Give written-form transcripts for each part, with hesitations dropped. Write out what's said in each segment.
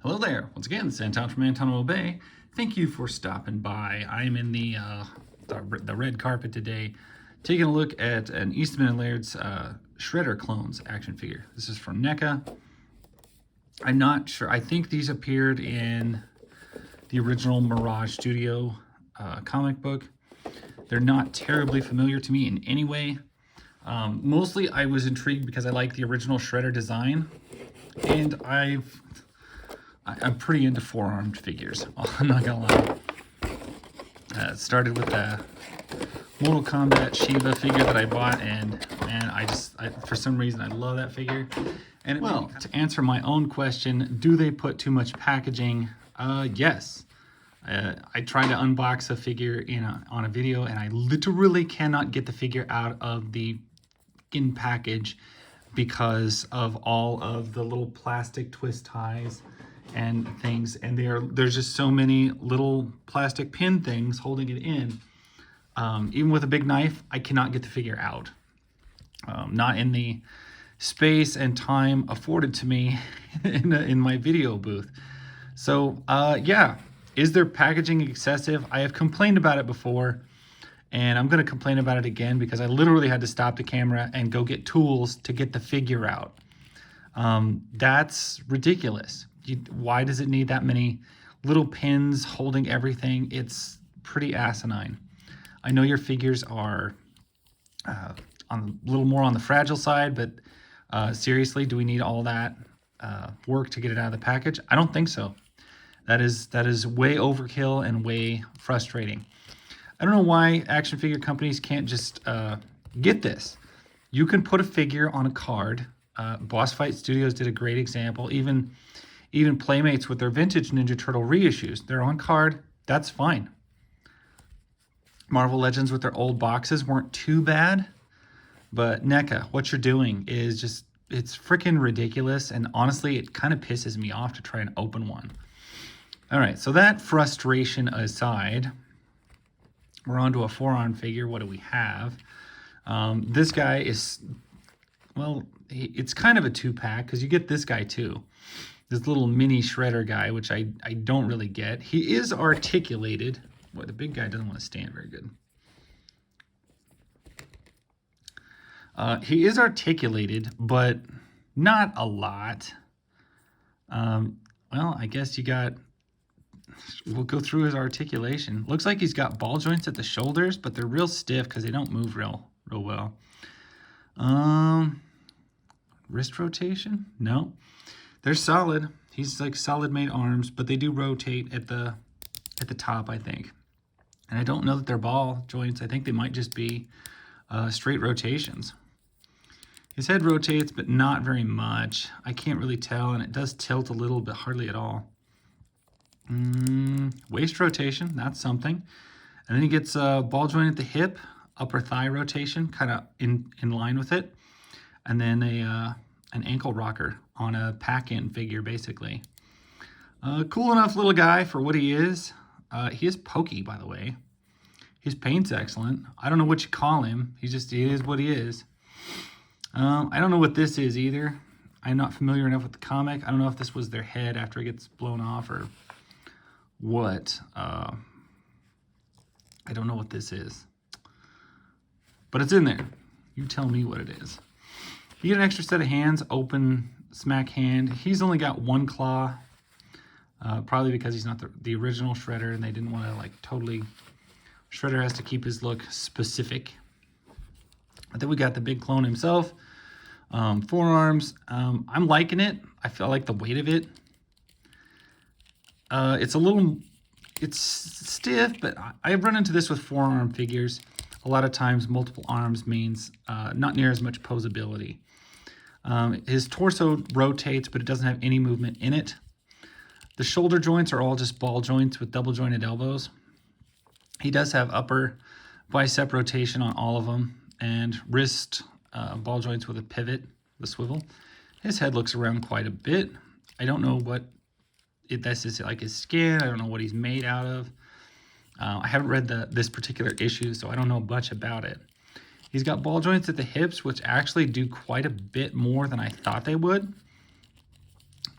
Hello there. Once again, it's Anton from Anton Bay. Thank you for stopping by. I'm in the red carpet today, taking a look at an Eastman & Laird's Shredder Clones action figure. This is from NECA. I'm not sure. I think these appeared in the original Mirage Studio comic book. They're not terribly familiar to me in any way. Mostly I was intrigued because I like the original Shredder design, and I'm pretty into four-armed figures. I'm not gonna lie. It started with the Mortal Kombat Shiva figure that I bought, and man, for some reason I love that figure. And well, to answer my own question, do they put too much packaging? Yes. I tried to unbox a figure on a video, and I literally cannot get the figure out of the in package because of all of the little plastic twist ties and things, and there's just so many little plastic pin things holding it in. Even with a big knife, I cannot get the figure out. Not in the space and time afforded to me in my video booth. So yeah, is their packaging excessive? I have complained about it before, and I'm going to complain about it again because I literally had to stop the camera and go get tools to get the figure out. That's ridiculous. Why does it need that many little pins holding everything? It's pretty asinine. I know your figures are a little more on the fragile side, but seriously, do we need all that work to get it out of the package? I don't think so. That is way overkill and way frustrating. I don't know why action figure companies can't just get this. You can put a figure on a card. Boss Fight Studios did a great example. Even Playmates with their vintage Ninja Turtle reissues, they're on card. That's fine. Marvel Legends with their old boxes weren't too bad. But NECA, what you're doing is just, it's freaking ridiculous. And honestly, it kind of pisses me off to try and open one. All right, so that frustration aside, we're on to a four-arm figure. What do we have? This guy is, well, it's kind of a two-pack because you get this guy too. This little mini Shredder guy, which I don't really get. He is articulated. Boy, the big guy doesn't want to stand very good. He is articulated, but not a lot. Well, I guess we'll go through his articulation. Looks like he's got ball joints at the shoulders, but they're real stiff because they don't move real well. Wrist rotation? No. They're solid. He's like solid made arms, but they do rotate at the top, I think. And I don't know that they're ball joints. I think they might just be straight rotations. His head rotates, but not very much. I can't really tell, and it does tilt a little, but hardly at all. Waist rotation, that's something. And then he gets a ball joint at the hip, upper thigh rotation, kind of in line with it. And then an ankle rocker on a pack-in figure, basically. Cool enough little guy for what he is. He is pokey, by the way. His paint's excellent. I don't know what you call him. He is what he is. I don't know what this is either. I'm not familiar enough with the comic. I don't know if this was their head after it gets blown off or what. I don't know what this is. But it's in there. You tell me what it is. You get an extra set of hands, open smack hand. He's only got one claw, probably because he's not the original Shredder, and they didn't want to like totally. Shredder has to keep his look specific. But then we got the big clone himself, forearms. I'm liking it. I feel like the weight of it. It's stiff, but I've run into this with forearm figures. A lot of times, multiple arms means not near as much posability. His torso rotates, but it doesn't have any movement in it. The shoulder joints are all just ball joints with double jointed elbows. He does have upper bicep rotation on all of them, and wrist ball joints with a pivot, the swivel. His head looks around quite a bit. I don't know what this is, like his skin. I don't know what he's made out of. I haven't read this particular issue, so I don't know much about it. He's got ball joints at the hips, which actually do quite a bit more than I thought they would.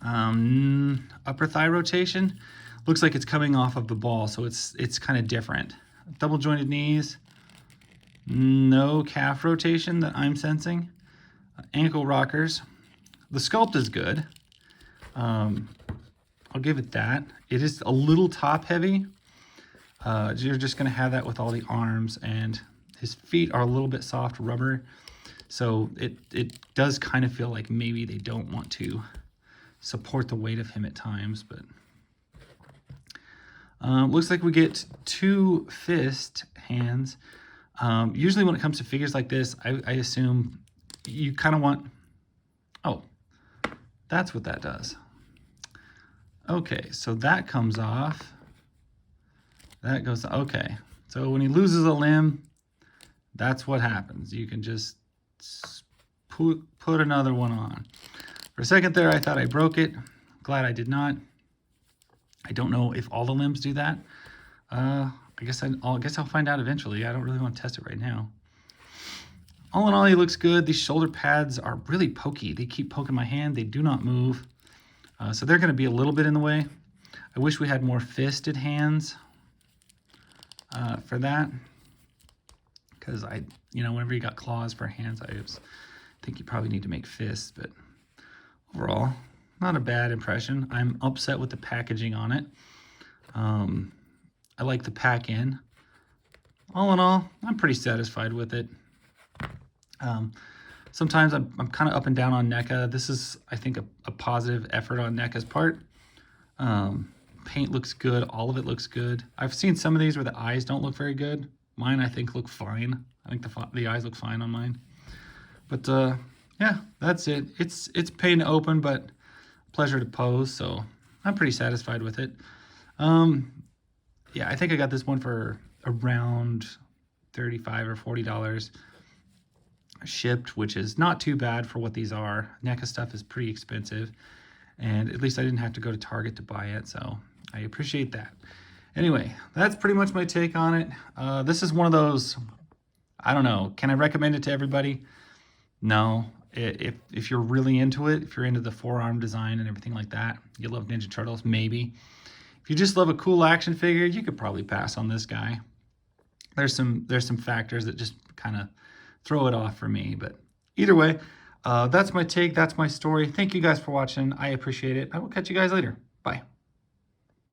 Upper thigh rotation. Looks like it's coming off of the ball, so it's kind of different. Double jointed knees. No calf rotation that I'm sensing. Ankle rockers. The sculpt is good. I'll give it that. It is a little top heavy. You're just going to have that with all the arms, and his feet are a little bit soft rubber, so it does kind of feel like maybe they don't want to support the weight of him at times. But looks like we get 2 fist hands. Usually when it comes to figures like this, I assume you kind of want, oh, that's what that does. Okay, so that comes off. That goes, okay. So when he loses a limb, that's what happens. You can just put another one on. For a second there, I thought I broke it. Glad I did not. I don't know if all the limbs do that. I guess I'll find out eventually. I don't really want to test it right now. All in all, he looks good. These shoulder pads are really pokey. They keep poking my hand. They do not move. So they're going to be a little bit in the way. I wish we had more fisted hands for that. Because whenever you got claws for hands, I think you probably need to make fists. But overall, not a bad impression. I'm upset with the packaging on it. I like the pack in. All in all, I'm pretty satisfied with it. Sometimes I'm kind of up and down on NECA. This is, I think, a positive effort on NECA's part. Paint looks good. All of it looks good. I've seen some of these where the eyes don't look very good. Mine, I think, look fine. I think the eyes look fine on mine. But yeah, that's it. It's pain to open, but pleasure to pose. So I'm pretty satisfied with it. Yeah, I think I got this one for around $35 or $40 shipped, which is not too bad for what these are. NECA stuff is pretty expensive, and at least I didn't have to go to Target to buy it, so I appreciate that. Anyway, that's pretty much my take on it. This is one of those, I don't know, can I recommend it to everybody? No. If you're really into it, if you're into the forearm design and everything like that, you love Ninja Turtles, maybe. If you just love a cool action figure, you could probably pass on this guy. There's some factors that just kind of throw it off for me, but either way, that's my take. That's my story. Thank you guys for watching. I appreciate it. I will catch you guys later. Bye.